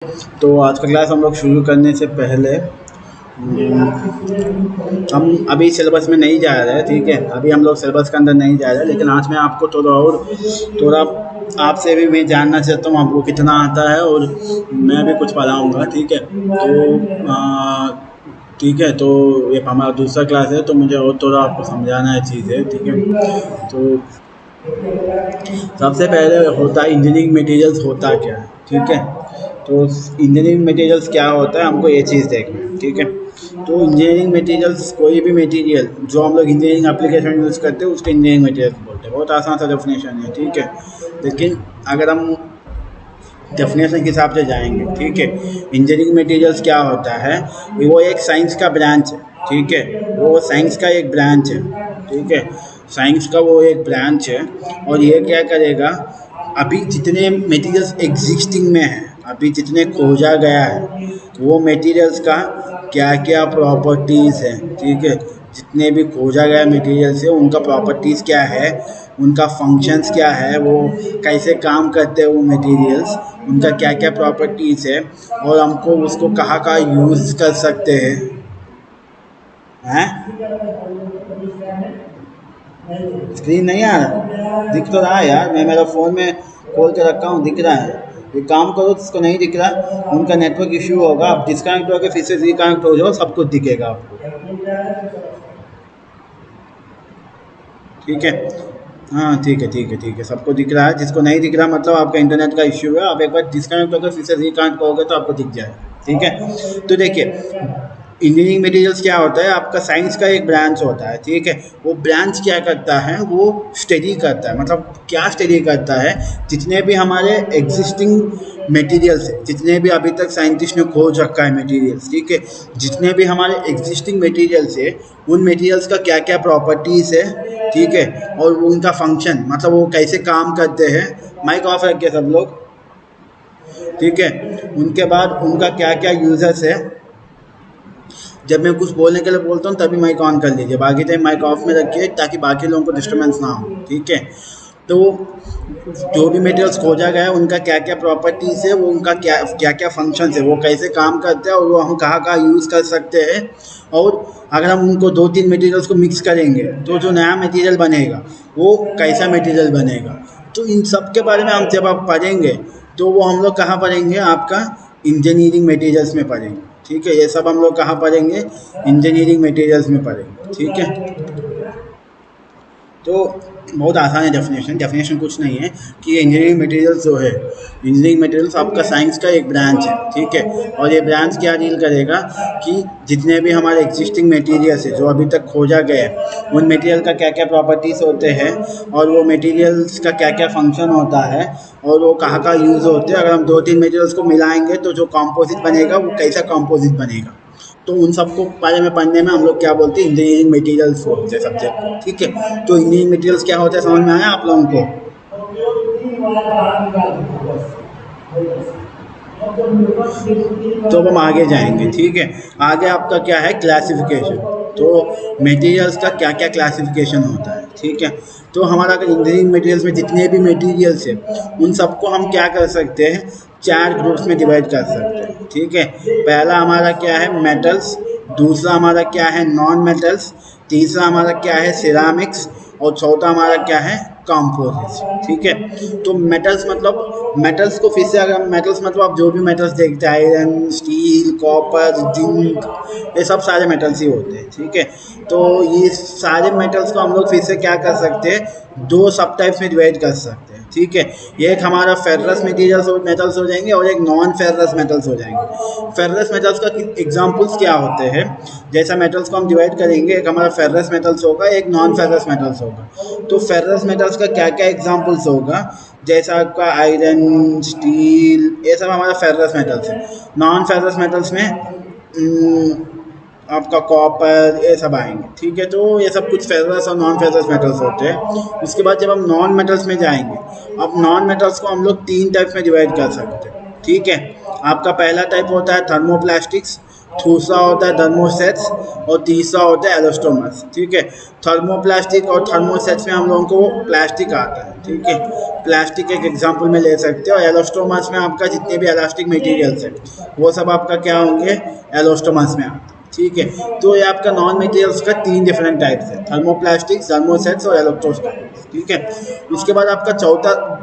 तो आज का क्लास हम लोग शुरू करने से पहले हम अभी सिलेबस में नहीं जा रहे हैं, ठीक है। अभी हम लोग सिलेबस के अंदर नहीं जा रहे हैं, लेकिन आज मैं आपको थोड़ा आपसे भी मैं जानना चाहता हूँ आपको कितना आता है, और मैं भी कुछ पढ़ाऊँगा, ठीक है। ठीक है, तो ये हमारा दूसरा क्लास है, तो मुझे और थोड़ा आपको समझाना है चीज़ें, ठीक है। तो सबसे पहले होता है इंजीनियरिंग मटेरियल्स होता क्या है, ठीक है। तो इंजीनियरिंग मटेरियल्स क्या होता है, हमको ये चीज़ देखना है, ठीक है। तो इंजीनियरिंग मटेरियल्स कोई भी मटेरियल जो हम लोग इंजीनियरिंग एप्लीकेशन यूज़ करते हैं उसको इंजीनियरिंग मटेरियल्स बोलते हैं। बहुत आसान सा डेफिनेशन है, ठीक है। लेकिन अगर हम डेफिनेशन के हिसाब से जाएंगे, ठीक है, इंजीनियरिंग मटेरियल्स क्या होता है, वो एक साइंस का ब्रांच है, ठीक है। वो साइंस का एक ब्रांच है, ठीक है। साइंस का वो एक ब्रांच है, और ये क्या करेगा, अभी जितने मटेरियल्स एग्जिस्टिंग में हैं, अभी जितने खोजा गया है वो मटेरियल्स का क्या क्या प्रॉपर्टीज़ हैं, ठीक है। जितने भी खोजा गया मटेरियल्स है उनका प्रॉपर्टीज़ क्या है, उनका फंक्शंस क्या है, वो कैसे काम करते हैं वो मटेरियल्स, उनका क्या क्या प्रॉपर्टीज़ है, और हमको उसको कहाँ कहाँ यूज़ कर सकते हैं। स्क्रीन नहीं आ रहा, दिख तो रहा है यार, मैं मेरा फ़ोन में खोल के रखा हूँ, दिख रहा है। एक काम करो, जिसको नहीं दिख रहा उनका नेटवर्क इश्यू होगा, आप डिस्कनेक्ट होकर फिर से रिकनेक्ट हो जाओ, सब कुछ दिखेगा आपको, ठीक है। हाँ ठीक है, ठीक है, ठीक है, सबको दिख रहा है। जिसको नहीं दिख रहा मतलब आपका इंटरनेट का इश्यू है, आप एक बार डिस्कनेक्ट होकर फिर से रिकनेक्ट करोगे तो आपको दिख जाएगा, ठीक है। तो देखिए, इंजीनियरिंग मटेरियल्स क्या होता है, आपका साइंस का एक ब्रांच होता है, ठीक है। वो ब्रांच क्या करता है, वो स्टडी करता है, मतलब क्या स्टडी करता है, जितने भी हमारे एग्जिस्टिंग मटेरियल्स है, जितने भी अभी तक साइंटिस्ट ने खोज रखा है मटेरियल्स, ठीक है, जितने भी हमारे एग्जिस्टिंग मटेरियल्स है उन मटेरियल्स का क्या क्या प्रॉपर्टीज़ है, ठीक है, और उनका फंक्शन, मतलब वो कैसे काम करते हैं। माइक ऑफ रखिए सब लोग, ठीक है। उनके बाद उनका क्या क्या यूजर्स है, जब मैं कुछ बोलने के लिए बोलता हूँ तभी माइक ऑन कर लीजिए, बाकी टाइम माइक ऑफ में रखिए ताकि बाकी लोगों को डिस्टर्बेंस ना हो, ठीक है। तो जो भी मटेरियल्स खोजा गया है उनका क्या क्या प्रॉपर्टीज़ है, वो उनका क्या क्या क्या फंक्शंस है, वो कैसे काम करते हैं, और वो हम कहाँ कहाँ यूज़ कर सकते हैं, और अगर हम उनको 2-3 मटेरियल्स को मिक्स करेंगे तो जो नया मटेरियल बनेगा वो कैसा मटेरियल बनेगा। तो इन सब के बारे में हम जब आप पढ़ेंगे तो वो हम लोग कहाँ पढ़ेंगे, आपका इंजीनियरिंग मटेरियल्स में पढ़ेंगे, ठीक है। ये सब हम लोग कहाँ पढ़ेंगे, इंजीनियरिंग मटेरियल्स में पढ़ेंगे, ठीक है। तो बहुत आसान है डेफिनेशन, डेफिनेशन कुछ नहीं है कि इंजीनियरिंग मटेरियल्स जो है, इंजीनियरिंग मटेरियल्स आपका साइंस का एक ब्रांच है, ठीक है। और ये ब्रांच क्या डील करेगा कि जितने भी हमारे एग्जिस्टिंग मटेरियल्स है जो अभी तक खोजा गया है उन मटेरियल का क्या क्या प्रॉपर्टीज़ होते हैं, और वो मटेरियल्स का क्या क्या फंक्शन होता है, और वो कहाँ कहाँ यूज़ होते हैं। अगर हम 2-3 मटेरियल्स को मिलाएंगे तो जो कॉम्पोजिट बनेगा वो कैसा कॉम्पोजिट बनेगा, तो उन सबको बारे में पढ़ने में हम लोग क्या बोलते हैं, इंजीनियरिंग मटेरियल्स बोलते हैं सब्जेक्ट को, ठीक है। तो इंजीनियरिंग मटेरियल्स क्या होता है, समझ में आया आप लोगों को। तो अब हम आगे जाएंगे, ठीक है। आगे आपका क्या है, क्लासिफिकेशन। तो मटेरियल्स का क्या क्या क्लासिफिकेशन होता है, ठीक है। तो हमारा अगर इंजीनियरिंग मटेरियल्स में जितने भी मटेरियल्स है उन सबको हम क्या कर सकते हैं, 4 ग्रुप्स में डिवाइड कर सकते हैं, ठीक है। पहला हमारा क्या है, मेटल्स। दूसरा हमारा क्या है, नॉन मेटल्स। तीसरा हमारा क्या है, सिरामिक्स। और चौथा हमारा क्या है, कंपोजिट्स, ठीक है। तो मेटल्स मतलब, मेटल्स को फिर से अगर मेटल्स मतलब आप जो भी मेटल्स देखते हैं, आयरन, स्टील, कॉपर, जिंक, ये सब सारे मेटल्स ही होते हैं, ठीक है। तो ये सारे मेटल्स को हम लोग फिर से क्या कर सकते हैं, 2 सब टाइप्स में डिवाइड कर सकते हैं, ठीक है। ये एक हमारा फेरस मटेरियल्स और मेटल्स हो जाएंगे, और एक नॉन फेरस मेटल्स हो जाएंगे। फेरस मेटल्स का एग्जांपल्स क्या होते हैं, जैसा मेटल्स को हम डिवाइड करेंगे, एक हमारा फेरस मेटल्स होगा, एक नॉन फेरस मेटल्स होगा। तो फेरस मेटल्स का क्या क्या एग्जांपल्स होगा, जैसा आपका आयरन, स्टील, ये सब हमारा फेरस मेटल्स है। नॉन फेरस मेटल्स में आपका कॉपर, ये सब आएंगे, ठीक है। तो ये सब कुछ फेरस और नॉन फेरस मेटल्स होते हैं। उसके बाद जब हम नॉन मेटल्स में जाएंगे, अब नॉन मेटल्स को हम लोग 3 टाइप्स में डिवाइड कर सकते हैं, ठीक है। आपका पहला टाइप होता है थर्मोप्लास्टिक्स, दूसरा होता है थर्मोसेट्स और तीसरा होता है एलास्टोमर्स। ठीक है, थर्मोप्लास्टिक और थर्मोसेट्स में हम लोगों को प्लास्टिक आता है। ठीक है, प्लास्टिक एक एग्जांपल में ले सकते हो, और एलास्टोमर्स में आपका जितने भी इलास्टिक मटेरियल्स है वो सब आपका क्या होंगे, एलास्टोमर्स में आते हैं। ठीक है, तो ये आपका नॉन मटेरियल्स का 3 डिफरेंट टाइप्स है, थर्मोप्लास्टिक्स, थर्मोसेट्स और एलेक्ट्रोस्टैटिक्स। ठीक है, उसके बाद आपका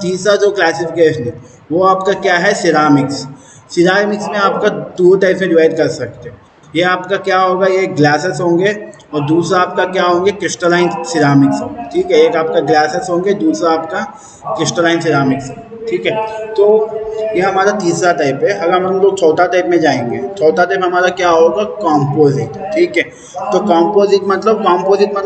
तीसरा जो क्लासिफिकेशन है वो आपका क्या है, सिरामिक्स। सिरामिक्स में आपका 2 टाइप में डिवाइड कर सकते हैं। ये आपका क्या होगा, ये ग्लासेस होंगे और दूसरा आपका क्या होंगे, क्रिस्टलाइन सिरामिक्स होंगे। ठीक है, एक आपका ग्लासेस होंगे, दूसरा आपका क्रिस्टलाइन सिरामिक्स। ठीक है, तो ये हमारा तीसरा टाइप है। अगर हम लोग चौथा टाइप में जाएंगे, चौथा टाइप हमारा क्या होगा, कॉम्पोजिट। ठीक है, तो कॉम्पोजिट मतलब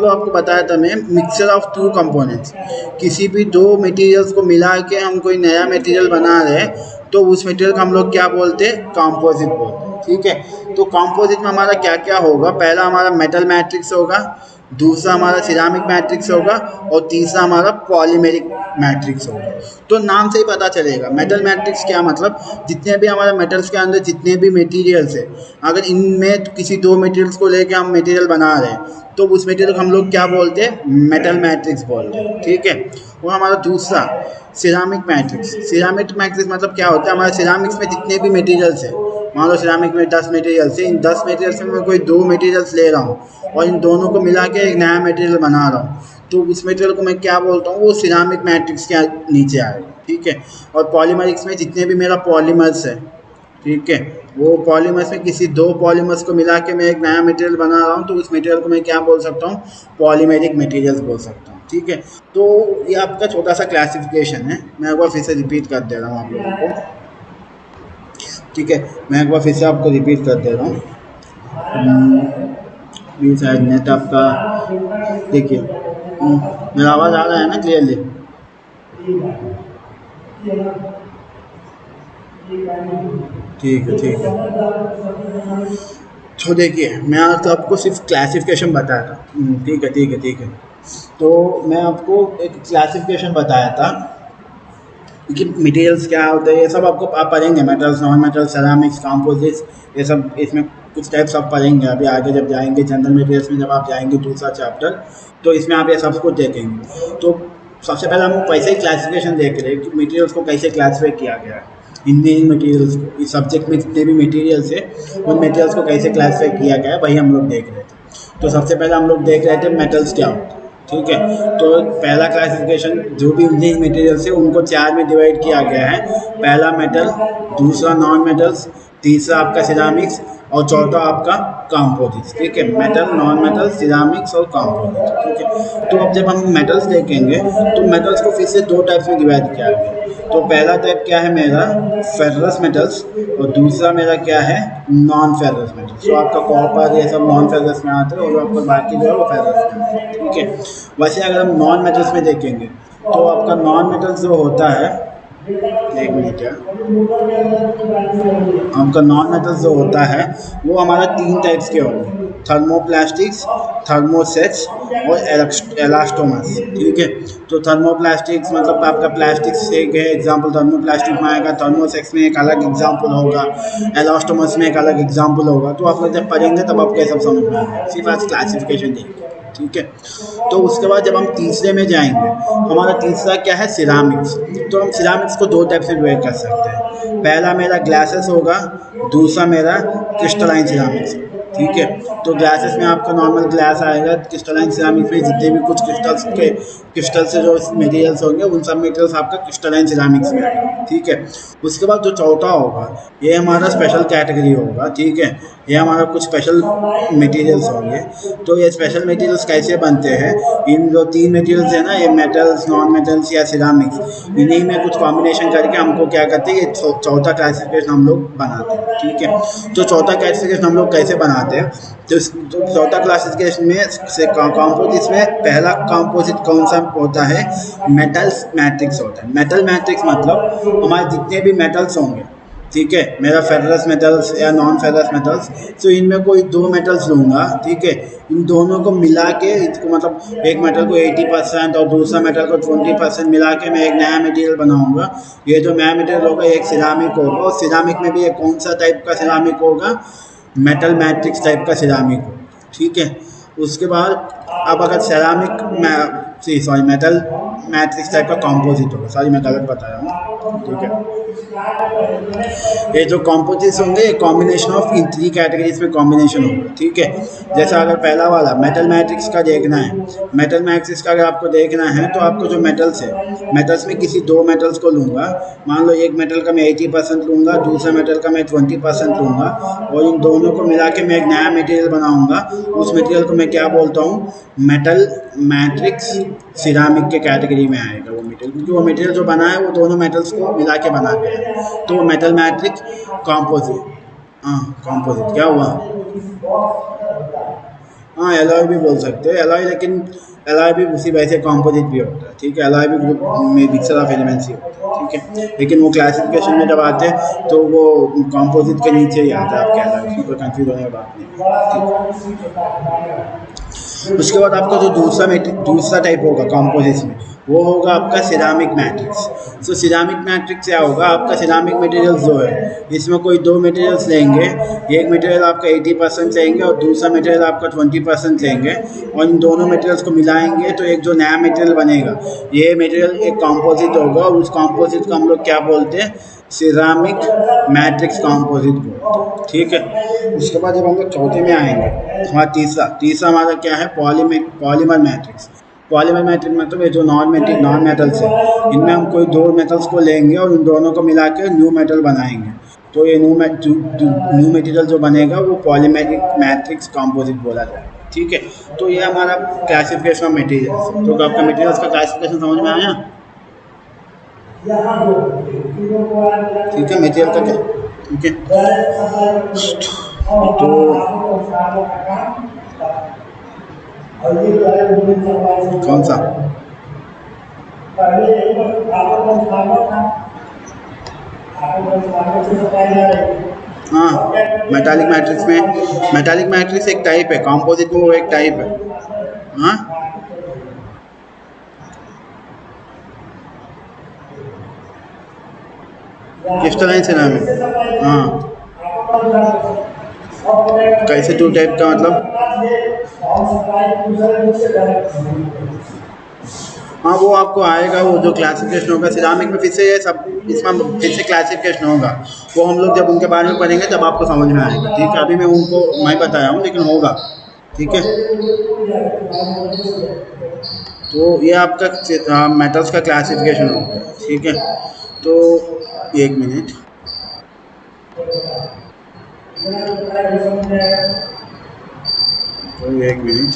आपको बताया था मैं, मिक्सचर ऑफ 2 कंपोनेंट्स। किसी भी 2 मटेरियल्स को मिला के हम कोई नया मटेरियल बना रहे हैं तो उस मटेरियल को हम लोग क्या बोलते हैं, कॉम्पोजिट बोलते हैं। ठीक है, तो कॉम्पोजिट में हमारा क्या क्या होगा, पहला हमारा मेटल मैट्रिक्स होगा, दूसरा हमारा सिरामिक मैट्रिक्स होगा और तीसरा हमारा पॉलीमेरिक मैट्रिक्स होगा। तो नाम से ही पता चलेगा मेटल मैट्रिक्स क्या मतलब, जितने भी हमारे मेटल्स के अंदर जितने भी मटेरियल्स है, अगर इनमें किसी 2 मटेरियल्स को लेके हम मटेरियल बना रहे हैं तो उस मटेरियल को हम लोग क्या बोलते हैं, मेटल मैट्रिक्स बोलते हैं। ठीक है, और हमारा दूसरा सिरामिक मैट्रिक्स। सिरामिक मैट्रिक्स मतलब क्या होता है, हमारे सिरामिक्स में जितने भी मटेरियल्स है, मान लो सिरामिक में 10 मटेरियल्स है, इन 10 मटेरियल्स में मैं कोई 2 मटेरियल्स ले रहा हूँ और इन दोनों को मिला के एक नया मटेरियल बना रहा हूँ, तो उस मटेरियल को मैं क्या बोलता हूँ, वो सिरामिक मैट्रिक्स के नीचे आएगा। ठीक है, और पॉलीमरिक्स में जितने भी मेरा पॉलीमर्स है, ठीक है, वो पॉलीमर्स में किसी 2 पॉलीमर्स को मिला के मैं एक नया मटेरियल बना रहा हूँ तो उस मटेरियल को मैं क्या बोल सकता हूँ, पॉलीमेरिक मटेरियल्स बोल सकता हूँ। ठीक है, तो ये आपका छोटा सा क्लासिफिकेशन है, मैं एक बार फिर से रिपीट कर दे रहा हूँ आप लोगों को। ठीक है, मैं एक बार फिर से आपको रिपीट कर दे रहा हूँ। ये शायद नेट आपका, देखिए मेरा आवाज़ आ रहा है ना क्लियरली। ठीक है, ठीक है, तो देखिए मैं तो आपको सिर्फ क्लासिफिकेशन बताया था। ठीक है, ठीक है, ठीक है, तो मैं आपको एक क्लासिफिकेशन बताया था कि मटेरियल्स क्या होते हैं, ये सब आपको आप पढ़ेंगे, metals, non metals, ceramics, composites, ये सब इसमें कुछ टाइप्स आप पढ़ेंगे अभी आगे जब जाएंगे जनरल मटेरियल्स में, जब आप जाएंगे दूसरा चैप्टर, तो इसमें आप ये सब कुछ देखेंगे। तो सबसे पहले हम वैसे ही क्लासिफिकेशन देख रहे हैं कि मटेरियल्स को कैसे क्लासीफाई किया गया है। इंजीनियरिंग मटेरियल्स, इस सब्जेक्ट में जितने भी मटेरियल्स है उन मटेरियल्स को कैसे क्लासीफाई किया गया है वही हम लोग देख रहे थे। तो सबसे पहले हम लोग देख रहे थे मेटल्स क्या होते हैं। ठीक है, तो पहला क्लासिफिकेशन जो भी इंजीनियरिंग मटेरियल्स है उनको 4 में डिवाइड किया गया है। पहला मेटल, दूसरा नॉन मेटल्स, तीसरा आपका सिरामिक्स और चौथा आपका कंपोजिट्स। ठीक है, मेटल, नॉन मेटल, सिरामिक्स और कंपोजिट्स। ठीक है, तो अब जब हम मेटल्स देखेंगे तो मेटल्स को फिर से 2 टाइप्स में डिवाइड किया गया है। तो पहला टाइप क्या है मेरा, फेरस मेटल्स, और दूसरा मेरा क्या है, नॉन फेरस मेटल्स। तो आपका कॉपर ये सब नॉन फेरस में आते हैं और आपका बाकी जो है वो फेरस में आते हैं। ठीक है, वैसे अगर हम नॉन मेटल्स में देखेंगे तो आपका नॉन मेटल्स जो होता है, एक मिनट यार, आपका नॉन मेटल्स जो होता है वो हमारा 3 टाइप्स के होंगे, थर्मोप्लास्टिक्स, थर्मोसेट्स और एलास्टोमर्स। ठीक है, तो थर्मोप्लास्टिक्स मतलब आपका प्लास्टिक से एक है एग्जाम्पल, थर्मोप्लास्टिक में आएगा, थर्मोसेट्स में एक अलग एग्जाम्पल होगा, एलास्टोमर्स में एक अलग एग्जाम्पल होगा। तो आप लोग जब पढ़ेंगे तब आपको ये सब समझ में आएगा, सिर्फ आज क्लासिफिकेशन देखिए। ठीक है, तो उसके बाद जब हम तीसरे में जाएंगे, हमारा तीसरा क्या है, सिरामिक्स। तो हम सिरामिक्स को 2 टाइप से डिवाइड कर सकते हैं। पहला मेरा ग्लासेस होगा, दूसरा मेरा क्रिस्टलाइन सिरामिक्स। ठीक है, तो ग्लासेस में आपका नॉर्मल ग्लास आएगा, क्रिस्टलाइन सिरामिक्स में जितने भी कुछ क्रिस्टल से जो मटेरियल्स होंगे उन सब मटेरियल्स आपका क्रिस्टलाइन सिरामिक्स में आएगा। ठीक है, उसके बाद जो चौथा होगा ये हमारा स्पेशल कैटेगरी होगा। ठीक है, ये हमारा कुछ स्पेशल मटेरियल्स होंगे। तो ये स्पेशल मटेरियल्स कैसे बनते हैं, इन जो 3 मटेरियल्स है ना, ये मेटल्स, नॉन मेटल्स या सिरामिक्स, इन्हीं में कुछ कॉम्बिनेशन करके हमको क्या करते हैं, ये चौथा क्लासिफिकेशन हम लोग बनाते हैं। ठीक है, तो चौथा क्लासिफिकेशन हम लोग कैसे बनाते हैं, तो चौथा क्लासिफिकेशन में से कंपोजिट्स में पहला कंपोजिट कौन सा होता है, मेटल्स मैट्रिक्स होता है। मेटल मैट्रिक्स मतलब हमारे जितने भी मेटल्स होंगे, ठीक है, मेरा फेरस मेटल्स या नॉन फेरस मेटल्स, तो इनमें कोई 2 मेटल्स लूँगा। ठीक है, इन दोनों को मिला के इसको मतलब एक मेटल को 80% और दूसरा मेटल को 20% मिला के मैं एक नया मटेरियल बनाऊंगा। ये जो नया मटेरियल होगा एक सिरामिक होगा, और सिरामिक में भी एक कौन सा टाइप का सिरामिक होगा, मेटल मैट्रिक्स टाइप का सिरामिक हो, ठीक है। उसके बाद अब अगर ceramic sorry metal matrix type का कॉम्पोजिट होगा, सॉरी मैं गलत बता रहा हूँ, ठीक है। ये जो कॉम्पोजिट्स होंगे ये कॉम्बिनेशन ऑफ इन 3 कैटेगरीज में कॉम्बिनेशन होगा, ठीक है। जैसा अगर पहला वाला मेटल मैट्रिक्स का देखना है, मेटल मैट्रिक्स का अगर आपको देखना है तो आपको जो मेटल्स है, मेटल्स में किसी 2 मेटल्स को लूँगा, मान लो एक मेटल का मैं 80% लूँगा, दूसरे मेटल का मैं 20% लूँगा, और इन दोनों को मिला के मैं एक नया मटेरियल बनाऊँगा। उस मटेरियल को मैं क्या बोलता हूँ, मेटल मैट्रिक्स सिरामिक के कैटेगरी में आएगा वो मटेरियल, क्योंकि वो मटेरियल जो बना है वो दोनों मेटल्स को मिला के बना गया है, तो वो मेटल मैट्रिक्स कॉम्पोजिट। हाँ कॉम्पोजिट क्या हुआ, हाँ एलॉय भी बोल सकते हैं एलॉय, लेकिन एलॉय भी उसी वजह से कॉम्पोजिट भी होता है, ठीक है। एलॉय भी ग्रुप में मिक्सर ऑफ एलिमेंट्स ही होता है, ठीक है। लेकिन वो क्लासिफिकेशन में जब आते हैं तो वो कॉम्पोजिट के नीचे ही आता है आपके एलॉय, कोई कंफ्यूज होने की बात नहीं, ठीक है। उसके बाद आपका जो दूसरा टाइप होगा कॉम्पोजिट्स में, वो होगा आपका सिरामिक मैट्रिक्स। सो सिरामिक मैट्रिक्स क्या होगा, आपका सिरामिक मटेरियल्स जो है इसमें कोई 2 मटेरियल्स लेंगे, एक मटेरियल आपका 80% लेंगे और दूसरा मटेरियल आपका 20% लेंगे, और इन दोनों मटेरियल्स को मिलाएंगे तो एक जो नया मटेरियल बनेगा, ये मटेरियल एक कॉम्पोजिट होगा, और उस कॉम्पोजिट को हम लोग क्या बोलते हैं, सिरामिक मैट्रिक्स कॉम्पोजिट बोलते हैं, ठीक है। उसके बाद जब हम लोग चौथे में आएंगे, हमारा तीसरा हमारा क्या है, पॉलीमर मैट्रिक्स। पॉलीमर मैट्रिक्स मतलब ये जो नॉन मेटल्स है, इनमें हम कोई 2 मेटल्स को लेंगे और इन दोनों को मिला के न्यू मेटल बनाएंगे, तो ये न्यू मटेरियल जो बनेगा वो पॉलीमेरिक मैट्रिक्स कॉम्पोजिट बोला जाएगा, ठीक है। तो ये हमारा क्लासिफिकेशन ऑफ मटेरियल्स है। तो आपका मटेरियल्स का क्लासिफिकेशन समझ में आया, ठीक है। मटेरियल का क्या, ठीक है। तो कौन सा, हाँ मेटालिक मैट्रिक्स एक टाइप है, कॉम्पोजिट में वो एक टाइप है, हाँ क्रिस्टलाइन सिरामिक, हाँ कैसे 2 टाइप का मतलब, हाँ वो आपको आएगा, वो जो क्लासिफिकेशन होगा सिरामिक में, फिर से ये सब इसमें फिर से क्लासिफिकेशन होगा, वो हम लोग जब उनके बारे में पढ़ेंगे तब आपको समझ में आएगा, ठीक है। अभी मैं उनको मैं बताया हूँ लेकिन होगा, ठीक है। तो ये आपका मेटल्स का क्लासिफिकेशन हो गया, ठीक है। तो 1 मिनट, तो 1 मिनट,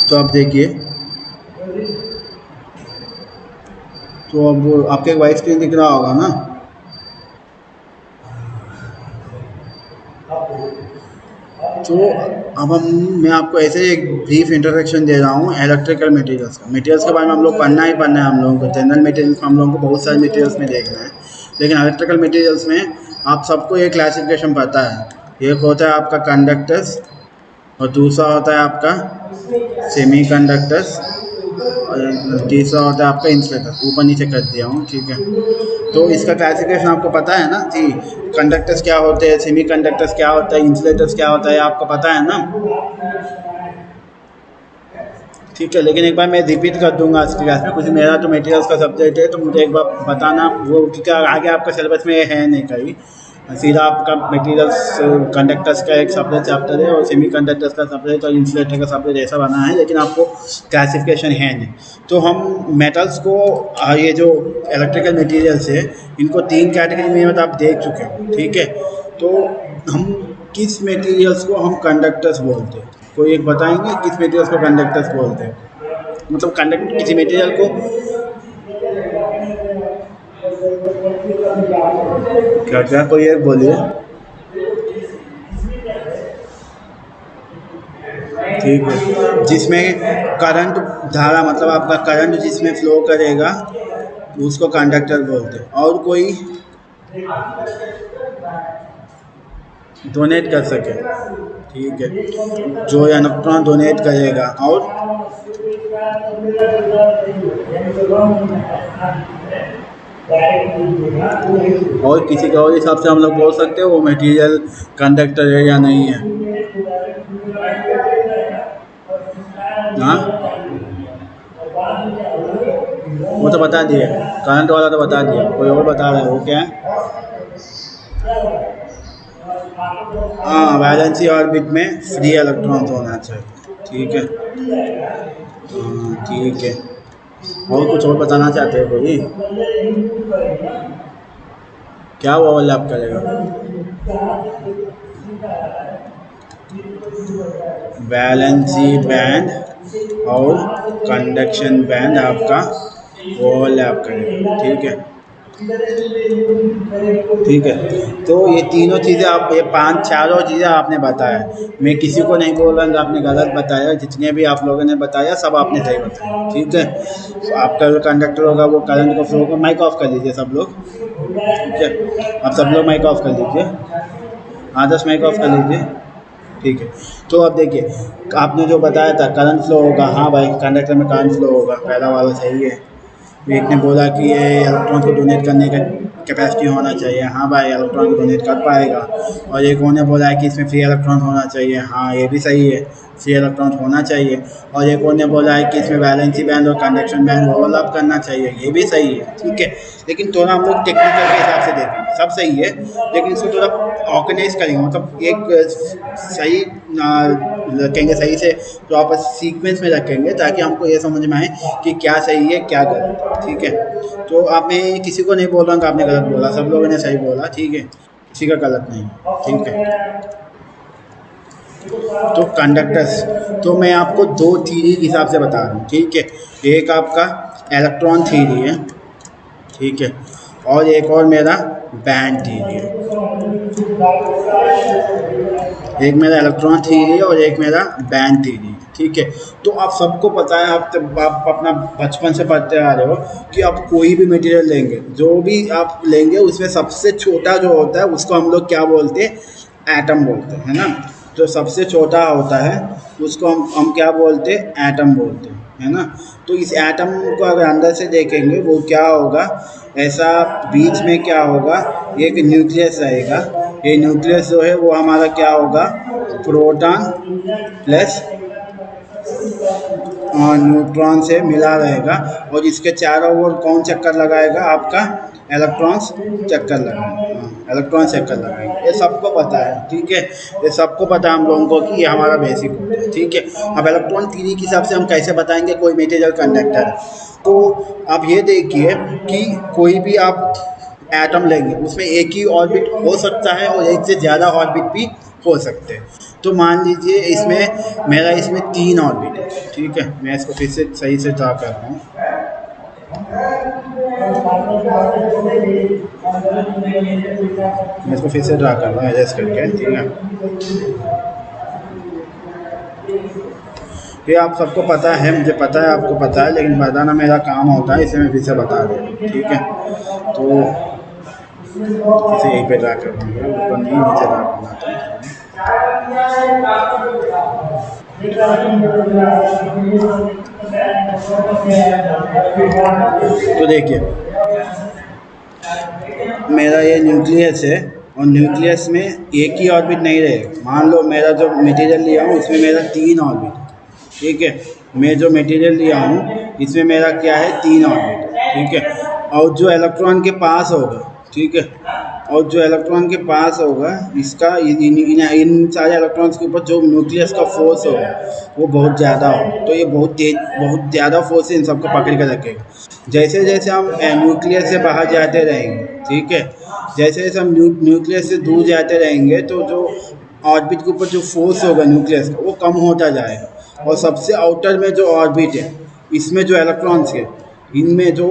तो आप देखिए, तो अब आपके वाइट स्क्रीन दिख रहा होगा ना, तो अब मैं आपको ऐसे एक ब्रीफ इंट्रोडक्शन दे रहा हूँ इलेक्ट्रिकल मटेरियल्स का। मटेरियल्स के बारे में हम लोग पढ़ना है हम लोगों को, जनरल मटेरियल्स में हम लोगों को बहुत सारे मटेरियल्स में देखना है, लेकिन इलेक्ट्रिकल मटेरियल्स में आप सबको ये क्लासिफिकेशन पता है। एक होता है आपका कंडक्टर्स, और दूसरा होता है आपका सेमी कंडक्टर्स, और तीसरा होता है आपका इंसुलेटर। ऊपर नीचे कर दिया हूँ, ठीक है। तो इसका क्लासिफिकेशन आपको पता है ना जी, कंडक्टर्स क्या होते हैं, सेमी कंडक्टर्स क्या होता है, इंसुलेटर्स क्या होता है, आपको पता है ना, ठीक है। लेकिन एक बार मैं रिपीट कर दूंगा आज की क्लास में, कुछ मेरा तो मटेरियल्स का सब्जेक्ट है, तो मुझे एक बार बताना वो, क्योंकि आगे आपका सिलेबस में है नहीं कहीं, सीधा आपका मटेरियल्स कंडक्टर्स का एक सेपरेट चैप्टर है और सेमी कंडक्टर्स का सेपरेट और इंसुलेटर का सेपरेट ऐसा बना है, लेकिन आपको क्लासिफिकेशन है नहीं। तो हम मेटल्स को ये जो इलेक्ट्रिकल मटेरियल्स है इनको 3 कैटेगरी में मतलब आप देख चुके हो, ठीक है। तो हम किस मटेरियल्स को हम कंडक्टर्स बोलते हैं, कोई एक बताएंगे किस मटेरियल्स को कंडक्टर्स बोलते हैं, मतलब कंडक्टर किसी मटेरियल को क्या क्या, कोई एक बोलिए, ठीक है। जिसमें करंट धारा मतलब आपका करंट जिसमें फ्लो करेगा उसको कंडक्टर बोलते हैं, और कोई डोनेट कर सके, ठीक है, जो इलेक्ट्रॉन डोनेट करेगा, और और किसी के और हिसाब से हम लोग बोल सकते हैं वो मटेरियल कंडक्टर है या नहीं है। हाँ, वो तो बता दिए, करंट वाला तो बता दिया, कोई और बता रहा है वो क्या है। हाँ, वैलेंसी ऑर्बिट में फ्री इलेक्ट्रॉन्स होना चाहिए, ठीक है। हाँ ठीक है, और कुछ और बताना चाहते हो कोई? क्या ओवरलैप करेगा? वैलेंसी बैंड और कंडक्शन बैंड आपका ओवरलैप करेगा, ठीक है। ठीक है, तो ये तीनों चीज़ें आप, ये पांच चारों चीज़ें आपने बताया, मैं किसी को नहीं बोल रहा कि आपने गलत बताया, जितने भी आप लोगों ने बताया सब आपने सही बताया, ठीक है। तो आपका जो कंडक्टर होगा वो करंट को फ्लो को, माइक ऑफ कर लीजिए सब लोग, ठीक है। आप सब लोग माइक ऑफ कर लीजिए, आदर्श माइक ऑफ कर लीजिए, ठीक है। तो अब देखिए, आपने जो बताया था करंट फ्लो होगा, हाँ भाई कंडक्टर में करंट फ्लो होगा, पहला वाला सही है। एक ने बोला कि ये इलेक्ट्रॉन को डोनेट करने का कैपेसिटी होना चाहिए, हाँ भाई इलेक्ट्रॉन को डोनेट कर पाएगा। और एक और ने बोला है कि इसमें फ्री इलेक्ट्रॉन होना चाहिए, हाँ ये भी सही है, फ्री इलेक्ट्रॉन होना चाहिए। और एक और ने बोला है कि इसमें वैलेंसी बैंड और कंडक्शन बैंड ओवरलैप करना चाहिए, ये भी सही है, ठीक है। लेकिन थोड़ा हम लोग टेक्निकल के हिसाब से देखेंगे, सब सही है, लेकिन इसको थोड़ा ऑर्गेनाइज करेंगे, मतलब एक सही रखेंगे, सही से प्रॉपर सीक्वेंस में रखेंगे, ताकि हमको ये समझ में आए कि क्या सही है क्या गलत है, ठीक है। तो आप, मैं किसी को नहीं बोल रहा हूँ कि आपने गलत बोला, सब लोगों ने सही बोला, ठीक है, किसी का गलत नहीं, ठीक है। तो कंडक्टर्स, तो मैं आपको दो थ्योरी के हिसाब से बता रहा हूँ, ठीक है। एक आपका इलेक्ट्रॉन थ्योरी है, ठीक है, और एक और मेरा बैंड थ्योरी है। एक मेरा इलेक्ट्रॉन थ्योरी है और एक मेरा बैंड थ्योरी है, ठीक है। तो आप सबको पता है, आप अपना बचपन से पढ़ते आ रहे हो कि आप कोई भी मटेरियल लेंगे, जो भी आप लेंगे उसमें सबसे छोटा जो होता है उसको हम लोग क्या बोलते हैं, एटम बोलते हैं, है ना। जो सबसे छोटा होता है उसको हम क्या बोलते हैं, एटम बोलते हैं, है ना। तो इस एटम को अगर अंदर से देखेंगे वो क्या होगा, ऐसा बीच में क्या होगा, एक न्यूक्लियस रहेगा। ये न्यूक्लियस जो है वो हमारा क्या होगा, प्रोटॉन प्लस न्यूट्रॉन से मिला रहेगा, और इसके चारों ओर कौन चक्कर लगाएगा, आपका इलेक्ट्रॉन्स चक्कर लगाएंगे, इलेक्ट्रॉन चक्कर लगाएंगे, ये सबको पता है, ठीक है। ये सबको पता है हम लोगों को कि ये हमारा बेसिक होता है, ठीक है। अब इलेक्ट्रॉन थ्योरी के हिसाब से हम कैसे बताएंगे कोई मटेरियल कंडक्टर। तो आप ये देखिए कि कोई भी आप एटम लेंगे उसमें एक ही ऑर्बिट हो सकता है और एक से ज़्यादा ऑर्बिट भी हो सकते हैं। तो मान लीजिए इसमें मेरा इसमें 3 ऑर्बिट है, ठीक है। मैं इसको फिर से सही से ड्रा कर रहा हूँ, मैं इसको फिर से ड्रा कर रहा हूँ एडजस्ट करके, ठीक है। ये आप सबको पता है, मुझे पता है आपको पता है, लेकिन बताना मेरा काम होता है, इसे मैं फिर से बता दूँ, ठीक है। तो इसे यहीं पे ड्रा कर दूँगा, ऊपर नहीं नीचे ड्रा करना था। तो देखिए मेरा ये न्यूक्लियस है, और न्यूक्लियस में एक ही ऑर्बिट नहीं रहेगा। मान लो मेरा जो मटेरियल लिया हूँ इसमें मेरा 3 ऑर्बिट, ठीक है। मैं जो मटेरियल लिया हूँ इसमें मेरा क्या है, 3 ऑर्बिट, ठीक है। और जो इलेक्ट्रॉन के पास होगा, ठीक है, और जो इलेक्ट्रॉन के पास होगा इसका इन सारे इलेक्ट्रॉन्स के ऊपर जो न्यूक्लियस का फोर्स होगा वो बहुत ज़्यादा होगा, तो ये बहुत ज़्यादा फोर्स इन सबको पकड़ कर रखेगा। जैसे जैसे हम न्यूक्लियस से बाहर जाते रहेंगे, ठीक है, जैसे जैसे हम न्यूक्लियस से दूर जाते रहेंगे तो जो ऑर्बिट के ऊपर जो फोर्स होगा न्यूक्लियस का वो कम होता जाएगा। और सबसे आउटर में जो ऑर्बिट है इसमें जो इलेक्ट्रॉन्स है, इनमें जो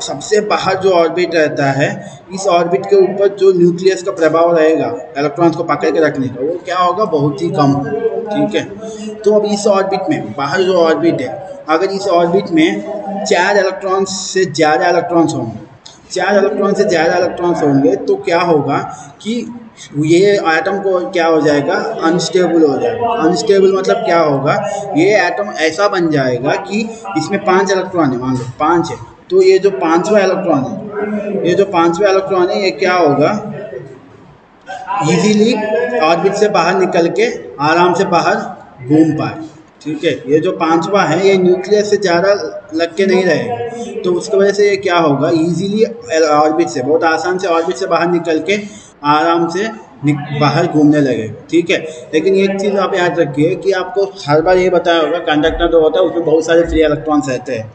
सबसे बाहर जो ऑर्बिट रहता है, इस ऑर्बिट के ऊपर जो न्यूक्लियस का प्रभाव रहेगा इलेक्ट्रॉन्स को पकड़ के रखने का, वो क्या होगा, बहुत ही कम होगा, ठीक है। तो अब इस ऑर्बिट में, बाहर जो ऑर्बिट है, अगर इस ऑर्बिट में 4 इलेक्ट्रॉन्स से ज़्यादा इलेक्ट्रॉन्स होंगे, 4 इलेक्ट्रॉन से ज़्यादा इलेक्ट्रॉन्स होंगे, तो क्या होगा कि ये एटम को क्या हो जाएगा, अनस्टेबल हो जाएगा। अनस्टेबल मतलब क्या होगा, ये एटम ऐसा बन जाएगा कि इसमें 5 इलेक्ट्रॉन है, मान लो 5 है, तो ये जो 5वां इलेक्ट्रॉन है ये जो पांचवा इलेक्ट्रॉन है ये क्या होगा, इजीली ऑर्बिट से बाहर निकल के आराम से बाहर घूम पाए। ठीक है, ये जो पांचवा है ये न्यूक्लियस से ज़्यादा लग के नहीं रहेगा, तो उसकी वजह से ये क्या होगा, इजीली ऑर्बिट से, बहुत आसान से ऑर्बिट से बाहर निकल के आराम से बाहर घूमने लगेगा। ठीक है, लेकिन एक चीज़ आप याद रखिए कि आपको हर बार ये बताया होगा, कंडक्टर जो होता है उसमें बहुत सारे फ्री इलेक्ट्रॉन्स रहते हैं।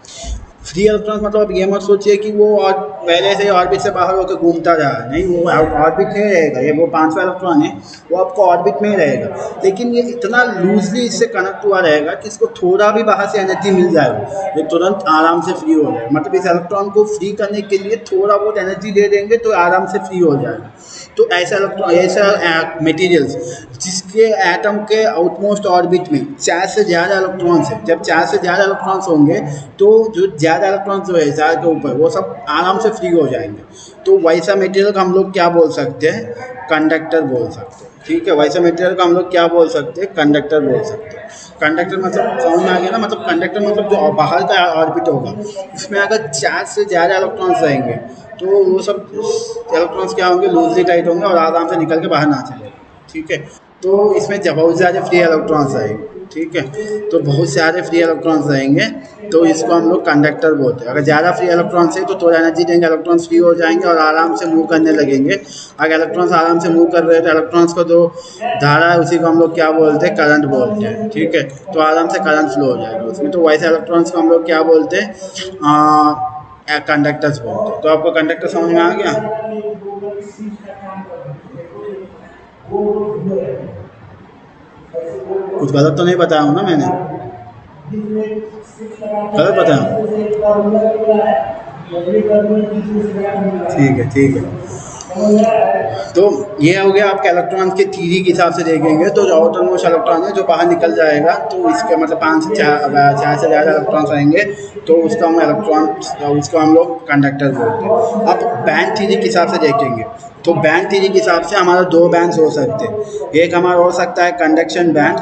फ्री इलेक्ट्रॉन्स मतलब आप ये मत सोचिए कि वो और पहले से ऑर्बिट से बाहर होकर घूमता जा रहा है, नहीं, वो ऑर्बिट में रहेगा। ये वो पांचवा इलेक्ट्रॉन है वो आपको ऑर्बिट में ही रहेगा, लेकिन ये इतना लूजली इससे कनेक्ट हुआ रहेगा कि इसको थोड़ा भी बाहर से एनर्जी मिल जाएगा ये तुरंत आराम से फ्री हो जाएगा। मतलब इस इलेक्ट्रॉन को फ्री करने के लिए थोड़ा बहुत एनर्जी दे देंगे तो आराम से फ्री हो जाएगा। तो ऐसा इलेक्ट्रॉन, ऐसा मटेरियल्स जिसके एटम के आउटमोस्ट ऑर्बिट में 4 से ज़्यादा इलेक्ट्रॉन्स है, जब 4 से ज़्यादा इलेक्ट्रॉन्स होंगे तो जो ज़्यादा इलेक्ट्रॉन्स जो है 4 के ऊपर वो सब आराम से फ्री हो जाएंगे। तो वैसा मटेरियल को हम लोग क्या बोल सकते हैं, कंडक्टर बोल सकते हैं। ठीक है, वैसा मटेरियल को हम लोग क्या बोल सकते हैं, कंडक्टर बोल सकते हैं। कंडक्टर मतलब समझ में आ गया ना, मतलब कंडक्टर मतलब जो बाहर का ऑर्बिट होगा उसमें अगर 4 से ज़्यादा इलेक्ट्रॉन्स रहेंगे तो वो सब इलेक्ट्रॉन्स क्या होंगे, लूजली टाइट होंगे और आराम से निकल के बाहर ना चलेंगे। ठीक है, तो इसमें जब बहुत ज़्यादा फ्री इलेक्ट्रॉन्स आएंगे, ठीक है, तो बहुत सारे फ्री इलेक्ट्रॉन्स रहेंगे तो इसको हम लोग कंडक्टर बोलते हैं। अगर ज़्यादा फ्री इलेक्ट्रॉन्स है तो थोड़ा एनर्जी देंगे, इलेक्ट्रॉन्स फ्री हो जाएंगे और आराम से मूव करने लगेंगे। अगर इलेक्ट्रॉन्स आराम से मूव कर रहे हैं तो इलेक्ट्रॉन्स को जो धारा है उसी को हम लोग क्या बोलते हैं, करंट बोलते हैं। ठीक है, तो आराम से करंट फ्लो हो जाएगा उसमें, तो वैसे इलेक्ट्रॉन्स को हम लोग क्या बोलते हैं, कंडक्टर्स बोलते हैं। तो आपको कंडक्टर समझ में आ गया? कुछ गलत तो नहीं बताया हूँ ना मैंने? गलत बताया हूँ? ठीक है, ठीक है। तो ये हो गया आपके इलेक्ट्रॉन के थ्योरी के हिसाब से देखेंगे तो जो आउटर मोस्ट इलेक्ट्रॉन है जो बाहर निकल जाएगा तो इसका मतलब 5 से 4 से ज़्यादा इलेक्ट्रॉन्स आएंगे तो उसका हम इलेक्ट्रॉन, उसको हम लोग कंडक्टर बोलते हैं। अब बैंड थ्योरी के हिसाब से देखेंगे तो बैंड थ्योरी के हिसाब से हमारा 2 बैंड्स हो सकते हैं। एक हमारा हो सकता है कंडक्शन बैंड,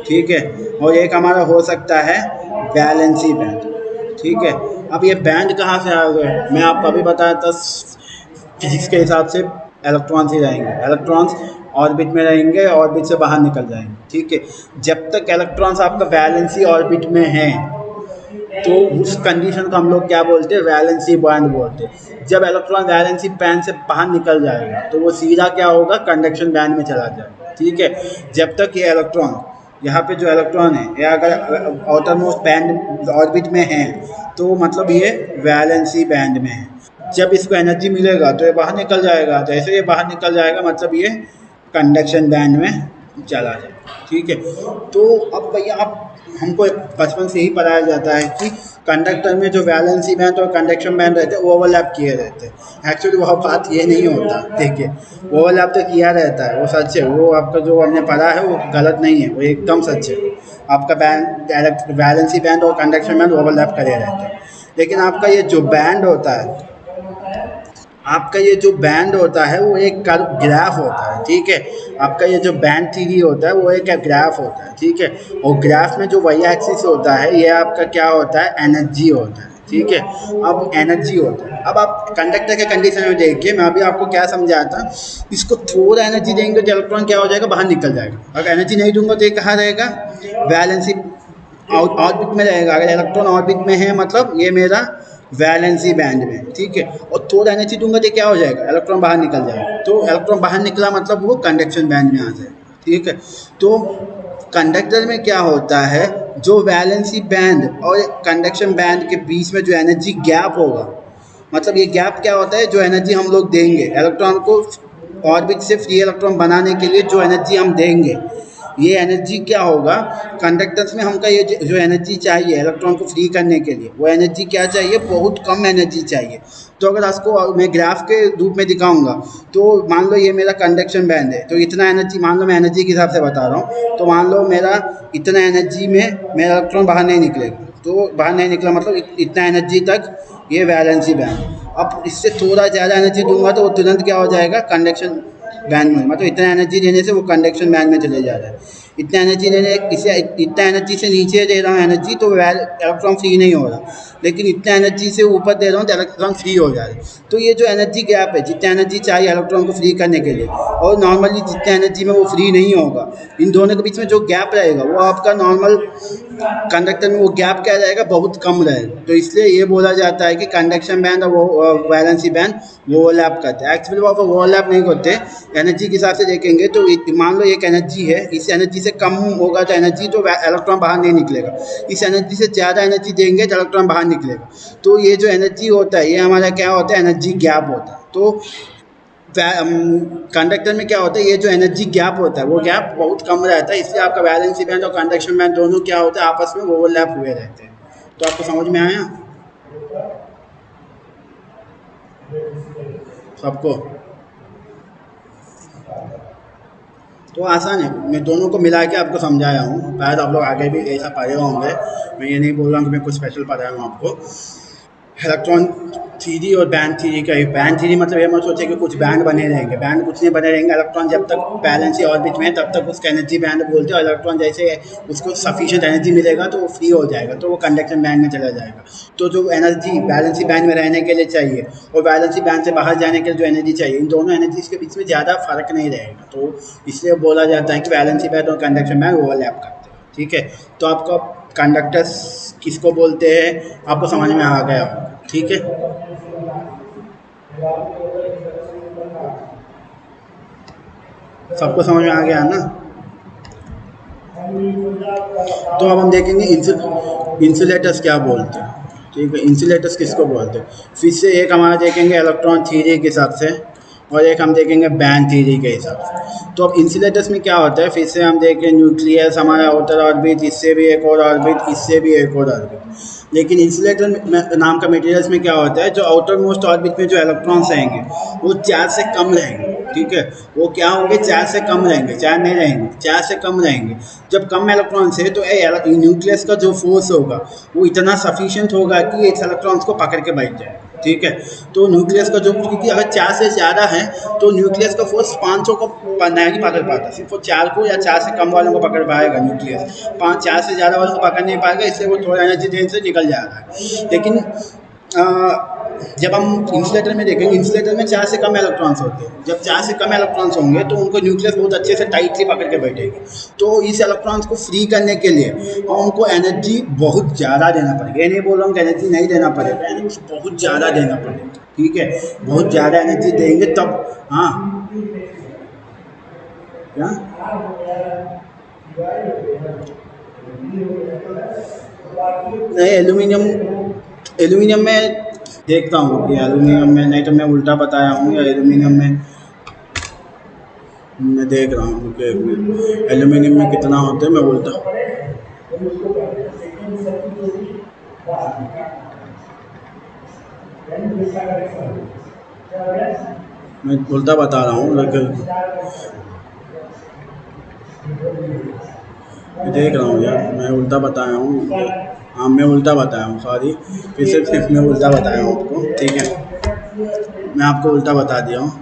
ठीक है, और एक हमारा हो सकता है वैलेंसी बैंड। ठीक है, अब ये बैंड कहाँ से आ गए, मैं आपको अभी बताया था, फिजिक्स के हिसाब से इलेक्ट्रॉन्स ही रहेंगे, इलेक्ट्रॉन्स ऑर्बिट में रहेंगे, ऑर्बिट से बाहर निकल जाएंगे। ठीक है, जब तक इलेक्ट्रॉन्स आपका वैलेंसी ऑर्बिट में है तो उस कंडीशन को हम लोग क्या बोलते हैं, वैलेंसी बैंड बोलते हैं। जब इलेक्ट्रॉन वैलेंसी बैंड से बाहर निकल जाएगा तो वो सीधा क्या होगा, कंडक्शन बैंड में चला जाएगा। ठीक है, जब तक ये इलेक्ट्रॉन, यहाँ पे जो इलेक्ट्रॉन है ये अगर आउटर मोस्ट बैंड ऑर्बिट में है तो मतलब ये वैलेंसी बैंड में है। जब इसको एनर्जी मिलेगा तो ये बाहर निकल जाएगा, जैसे ये बाहर निकल जाएगा मतलब ये कंडक्शन बैंड में चला जाएगा। ठीक है, तो अब भैया आप हमको बचपन से ही पढ़ाया जाता है कि कंडक्टर में जो वैलेंसी बैंड और कंडक्शन बैंड रहते हैं वो ओवरलैप किए रहते हैं। एक्चुअली वह बात ये नहीं होता, देखिए ओवरलैप तो किया रहता है, वो सच है, वो आपका जो हमने पढ़ा है वो गलत नहीं है, वो एकदम सच है। आपका बैंड, वैलेंसी बैंड और कंडक्शन बैंड ओवरलैप करे रहते हैं, लेकिन आपका ये जो बैंड होता है, आपका ये जो बैंड होता है वो एक ग्राफ होता है। ठीक है, आपका ये जो बैंड थ्योरी होता है वो एक ग्राफ होता है। ठीक है, और ग्राफ में जो वाई एक्सिस होता है ये आपका क्या होता है, एनर्जी होता है। ठीक है, अब एनर्जी होता है। अब आप कंडक्टर के कंडीशन में देखिए, मैं अभी आपको क्या समझाया था, इसको थोड़ा एनर्जी देंगे तो इलेक्ट्रॉन क्या हो जाएगा, बाहर निकल जाएगा। अगर एनर्जी नहीं दूंगा तो ये कहाँ रहेगा, वैलेंसी ऑर्बिट में रहेगा। अगर इलेक्ट्रॉन ऑर्बिट में है मतलब ये मेरा वैलेंसी बैंड में। ठीक है, और थोड़ा एनर्जी दूंगा तो क्या हो जाएगा, इलेक्ट्रॉन बाहर निकल जाएगा। तो इलेक्ट्रॉन बाहर निकला मतलब वो कंडक्शन बैंड में आ जाएगा। ठीक है, तो कंडक्टर में क्या होता है, जो वैलेंसी बैंड और कंडक्शन बैंड के बीच में जो एनर्जी गैप होगा, मतलब ये गैप क्या होता है, जो एनर्जी हम लोग देंगे इलेक्ट्रॉन को ऑर्बिट से फ्री इलेक्ट्रॉन बनाने के लिए, जो एनर्जी हम देंगे, ये एनर्जी क्या होगा, कंडक्टर्स में हमका ये जो एनर्जी चाहिए इलेक्ट्रॉन को फ्री करने के लिए, वो एनर्जी क्या चाहिए, बहुत कम एनर्जी चाहिए। तो अगर इसको मैं ग्राफ के रूप में दिखाऊंगा तो मान लो ये मेरा कंडक्शन बैंड है, तो इतना एनर्जी, मान लो मैं एनर्जी के हिसाब से बता रहा हूँ, तो मान लो मेरा इतना एनर्जी में मेरा इलेक्ट्रॉन बाहर नहीं निकलेगा, तो बाहर नहीं निकला मतलब इतना एनर्जी तक ये वैलेंसी बैंड। अब इससे थोड़ा ज़्यादा एनर्जी दूंगा तो वो तुरंत क्या हो जाएगा, कंडक्शन बैंड में, मतलब इतना एनर्जी देने से वो कंडक्शन बैंड में चले जा रहा है। इतना एनर्जी लेने इसे इतना एनर्जी से नीचे दे रहा हूँ एनर्जी तो इलेक्ट्रॉन फ्री नहीं हो रहा, लेकिन इतना एनर्जी से ऊपर दे रहा हूँ तो इलेक्ट्रॉन फ्री हो जा रहा है। तो ये जो एनर्जी गैप है, जितना एनर्जी चाहिए इलेक्ट्रॉन को फ्री करने के लिए और नॉर्मली जितना एनर्जी में वो फ्री नहीं होगा, इन दोनों के बीच में जो गैप रहेगा वो आपका नॉर्मल कंडक्टर में वो गैप क्या रहेगा, बहुत कम रहेगा। तो इसलिए ये बोला जाता है कि कंडक्शन बैंड और वो वैलेंसी बैंड वो ओवरलैप करते हैं। एक्चुअली वो ओवरलैप नहीं करते, एनर्जी के हिसाब से देखेंगे तो मान लो एक एनर्जी है, इस एनर्जी से कम होगा तो एनर्जी तो इलेक्ट्रॉन बाहर नहीं निकलेगा, इस एनर्जी से ज़्यादा एनर्जी देंगे तो इलेक्ट्रॉन बाहर निकलेगा। तो ये जो एनर्जी होता है ये हमारा क्या होता है, एनर्जी गैप होता है। तो कंडक्टर में क्या होता है, ये जो एनर्जी गैप होता है वो गैप बहुत कम रहता है, इसलिए आपका वैलेंसी बैंड और कंडक्शन बैंड दोनों क्या होता है, आपस में ओवरलैप हुए रहते हैं। तो आपको समझ में आया सबको? तो आसान है, मैं दोनों को मिला के आपको समझाया हूँ, शायद आप लोग आगे भी ऐसा पढ़े होंगे। मैं ये नहीं बोल रहा हूँ कि मैं कुछ स्पेशल पढ़ाया हूँ आपको। इलेक्ट्रॉन थ्योरी और बैंड थ्योरी का ही, बैंड थ्योरी मतलब ये मत सोचिए कि कुछ बैंड बने रहेंगे, बैंड कुछ नहीं बने रहेंगे। इलेक्ट्रॉन जब तक बैलेंसी ऑर्बिट में है तब तक उसका एनर्जी बैंड बोलते हैं, और इलेक्ट्रॉन जैसे उसको सफिशिएंट एनर्जी मिलेगा तो वो फ्री हो जाएगा, तो वो कंडक्शन बैंड में चला जाएगा। तो जो एनर्जी बैलेंसी बैंड में रहने के लिए चाहिए और बैलेंसी बैंड से बाहर जाने के लिए जो एनर्जी चाहिए, इन दोनों एनर्जीज के बीच में ज़्यादा फर्क नहीं रहेगा। तो इसलिए बोला जाता है कि बैलेंसी बैंड और कंडक्शन बैंड ओवरलैप करते हैं। ठीक है, तो आपका कंडक्टर्स किसको बोलते हैं आपको समझ में आ गया होगा। ठीक है, सबको समझ में आ गया ना? तो अब हम देखेंगे इंसुलेटर्स क्या बोलते हैं। ठीक है, इंसुलेटर्स किसको बोलते हैं, फिर से एक हमारा देखेंगे इलेक्ट्रॉन थ्योरी के हिसाब से और एक हम देखेंगे बैंड थ्योरी के हिसाब से। तो अब इंसुलेटर्स में क्या होता है, फिर से हम देखें न्यूक्लियस हमारा आउटर ऑर्बिट, इससे भी एक और ऑर्बिट, इससे भी एक और ऑर्बिट। लेकिन इंसुलेटर नाम का मटेरियल्स में क्या होता है, जो आउटर मोस्ट ऑर्बिट में जो इलेक्ट्रॉन्स रहेंगे वो 4 से कम रहेंगे। ठीक है, वो क्या होंगे, 4 से कम रहेंगे, 4 नहीं रहेंगे, 4 से कम रहेंगे। जब कम इलेक्ट्रॉन्स है तो न्यूक्लियस का जो फोर्स होगा वो इतना सफिशिएंट होगा कि इस इलेक्ट्रॉन्स को पकड़ के बैठ जाए। ठीक है, तो न्यूक्लियस का जो, क्योंकि अगर 4 से ज़्यादा है तो न्यूक्लियस का फोर्स 500 को नहीं पकड़ पाता, सिर्फ वो 4 को या 4 से कम वालों को पकड़ पाएगा न्यूक्लियस, 4 से ज़्यादा वालों को पकड़ नहीं पाएगा, इससे वो थोड़ा एनर्जी रेंज से निकल जाएगा। लेकिन जब हम इंसुलेटर में देखेंगे, इंसुलेटर में 4 से कम इलेक्ट्रॉन्स होते हैं। जब 4 से कम इलेक्ट्रॉन्स होंगे तो उनको न्यूक्लियस बहुत अच्छे से टाइटली पकड़ के बैठेगी। तो इस इलेक्ट्रॉन्स को फ्री करने के लिए उनको एनर्जी बहुत ज़्यादा देना पड़ेगा। ये नहीं बोल रहा हूँ कि एनर्जी नहीं देना पड़ेगा, एनर्जी बहुत ज़्यादा देना पड़ेगा। ठीक है, बहुत ज़्यादा एनर्जी देंगे तब। हाँ क्या, नहीं एल्यूमिनियम में देखता हूँ कि एल्यूमिनियम में, नहीं तो मैं उल्टा बताया हूँ, या एल्यूमिनियम में मैं देख रहा हूँ कि एल्यूमिनियम में कितना होता है, मैं उल्टा बता रहा हूँ, लेकिन मैं देख रहा हूँ यार, मैं उल्टा बताया हूँ। हाँ मैं उल्टा बताया हूँ, सॉरी, फिर से सिर्फ मैं उल्टा बताया हूँ आपको। ठीक है, मैं आपको उल्टा बता दिया हूँ।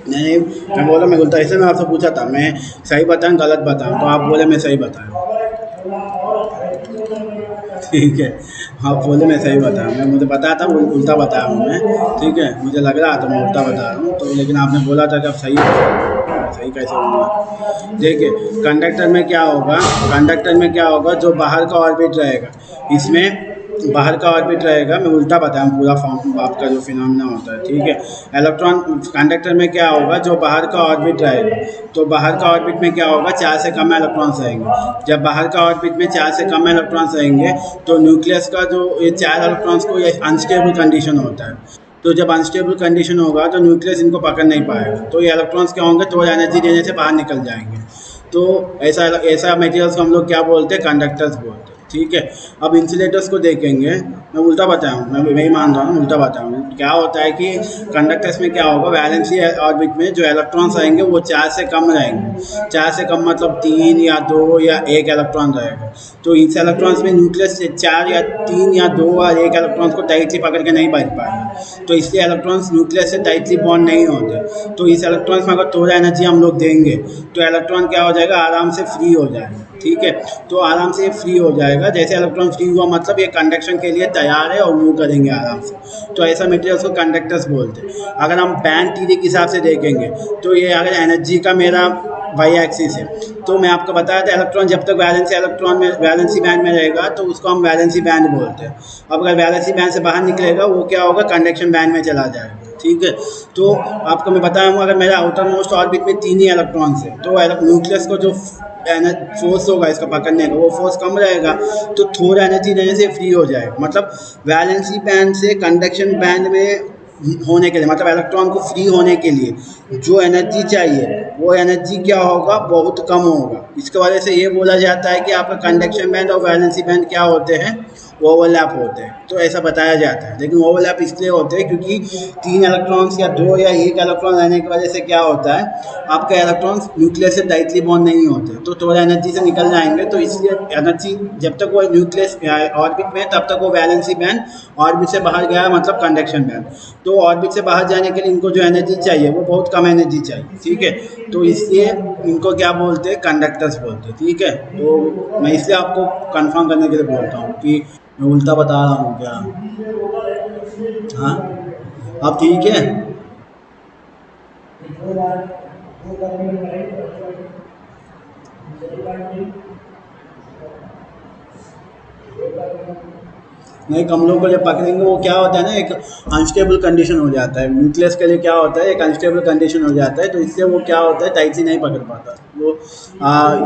नहीं मैं बोला मैं उल्टा, ऐसे मैं आपसे पूछा था मैं सही बताऊँ गलत बताऊँ, तो आप बोले मैं सही बताया। ठीक है, आप बोले मैं सही बताया, मैं मुझे बताया था उल्टा बताया हूँ मैं। ठीक है, मुझे लग रहा था मैं उल्टा बता रहा हूँ, तो लेकिन आपने बोला था कि आप सही कैसे होगा। देखिए कंडक्टर में क्या होगा, कंडक्टर में क्या होगा, जो बाहर का ऑर्बिट रहेगा, इसमें बाहर का ऑर्बिट रहेगा, मैं उल्टा बताया पूरा फॉर्म आपका जो फिनोमेना होता है। ठीक है, इलेक्ट्रॉन कंडक्टर में क्या होगा, जो बाहर का ऑर्बिट रहेगा, तो बाहर का ऑर्बिट में क्या होगा, 4 से कम इलेक्ट्रॉन्स रहेंगे। जब बाहर का ऑर्बिट में 4 से कम इलेक्ट्रॉन्स रहेंगे तो न्यूक्लियस का जो ये 4 इलेक्ट्रॉन्स को ये अनस्टेबल कंडीशन होता है। तो जब अनस्टेबल कंडीशन होगा तो न्यूक्लियस इनको पकड़ नहीं पाएगा, तो ये इलेक्ट्रॉन्स क्या होंगे, थोड़ा एनर्जी देने से बाहर निकल जाएंगे। तो ऐसा मटेरियल्स को हम लोग क्या बोलते हैं, कंडक्टर्स बोलते हैं। ठीक है। अब इंसुलेटर्स को देखेंगे, मैं उल्टा बताऊँ, मैं वही मान रहा हूँ उल्टा बताऊँ। क्या होता है कि कंडक्टर्स में क्या होगा, वैलेंसी ऑर्बिट में जो इलेक्ट्रॉन्स रहेंगे वो 4 से कम रहेंगे। 4 से कम मतलब 3 या 2 या 1 इलेक्ट्रॉन रहेगा। तो इस इलेक्ट्रॉन्स में न्यूक्लियस से 4 या 3 या 2 और 1 इलेक्ट्रॉन्स को टाइटली पकड़ के नहीं बैठ पाएगा, तो इसलिए इलेक्ट्रॉन्स न्यूक्लियस से टाइटली बॉन्ड नहीं होते। तो इस इलेक्ट्रॉन्स में अगर थोड़ा एनर्जी हम लोग देंगे तो इलेक्ट्रॉन क्या हो जाएगा, आराम से फ्री हो जाएगा। ठीक है, तो आराम से फ्री हो जाएगा। जैसे इलेक्ट्रॉन फ्री हुआ मतलब ये कंडक्शन के लिए तैयार है और मूव करेंगे आराम से। तो ऐसा मटेरियल्स को कंडक्टर्स बोलते हैं। अगर हम बैंड थ्योरी के हिसाब से देखेंगे तो ये अगर एनर्जी का मेरा वाई एक्सिस है, तो मैं आपको बताया था इलेक्ट्रॉन जब तक वैलेंसी बैंड में रहेगा तो उसको हम वैलेंसी बैंड बोलते हैं। अब अगर वैलेंसी बैंड से बाहर निकलेगा वो क्या होगा, कंडक्शन बैंड में चला जाएगा। ठीक है, तो आपको मैं बताया हूँ, अगर मेरा आउटर मोस्ट ऑर्बिट में 3 ही इलेक्ट्रॉन्स है तो न्यूक्लियस को जो फोर्स होगा इसका पकड़ने का वो फोर्स कम रहेगा, तो थोड़ा एनर्जी देने से फ्री हो जाएगा। मतलब वैलेंसी बैंड से कंडक्शन बैंड में होने के लिए, मतलब इलेक्ट्रॉन को फ्री होने के लिए जो एनर्जी चाहिए वो एनर्जी क्या होगा, बहुत कम होगा। इसके वजह से ये बोला जाता है कि आपका कंडक्शन बैंड और वैलेंसी बैंड क्या होते हैं, ओवरलैप होते हैं। तो ऐसा बताया जाता है, लेकिन ओवरलैप इसलिए होते हैं क्योंकि 3 इलेक्ट्रॉन्स या 2 या 1 इलेक्ट्रॉन रहने की वजह से क्या होता है, आपके इलेक्ट्रॉन्स न्यूक्लियस से टाइटली बॉन्ड नहीं होते, तो थोड़ा एनर्जी से निकल जाएंगे। तो इसलिए एनर्जी जब तक वो न्यूक्लियस ऑर्बिट में तब तक वो वैलेंसी बैंड, ऑर्बिट से बाहर गया मतलब कंडक्शन बैंड। तो ऑर्बिट से बाहर जाने के लिए इनको जो एनर्जी चाहिए वो बहुत कम एनर्जी चाहिए। ठीक है, तो इसलिए इनको क्या बोलते हैं, कंडक्टर्स बोलते हैं। ठीक है, तो मैं इसलिए आपको कंफर्म करने के लिए बोलता हूँ कि मैं उल्टा बता रहा हूँ क्या। हाँ, अब ठीक है। नहीं, कमलों को जब पकड़ेंगे वो क्या होता है ना, एक अनस्टेबल कंडीशन हो जाता है। न्यूक्लियस के लिए क्या होता है, एक अनस्टेबल कंडीशन हो जाता है, तो इसलिए वो क्या होता है, टाइटली नहीं पकड़ पाता, वो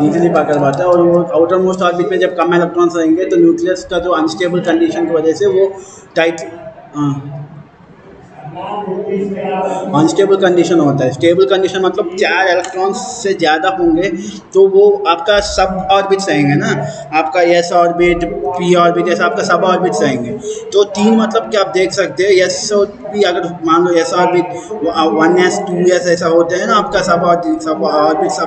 इजीली पकड़ पाता है। और वो आउटर मोस्ट ऑर्बिट में जब कम इलेक्ट्रॉन्स रहेंगे तो न्यूक्लियस का जो अनस्टेबल कंडीशन की वजह से वो टाइट अनस्टेबल कंडीशन होता है। स्टेबल कंडीशन मतलब 4 इलेक्ट्रॉन्स से ज़्यादा होंगे तो वो आपका सब ऑर्बिट्स रहेंगे ना, आपका एस ऑर्बिट, पी ऑर्बिट, ऐसा आपका सब ऑर्बिट्स रहेंगे। तो 3 मतलब कि आप देख सकते हैं एस और पी, अगर मान लो एस ऑर्बिट 1s 2s ऐसा होते हैं ना आपका सब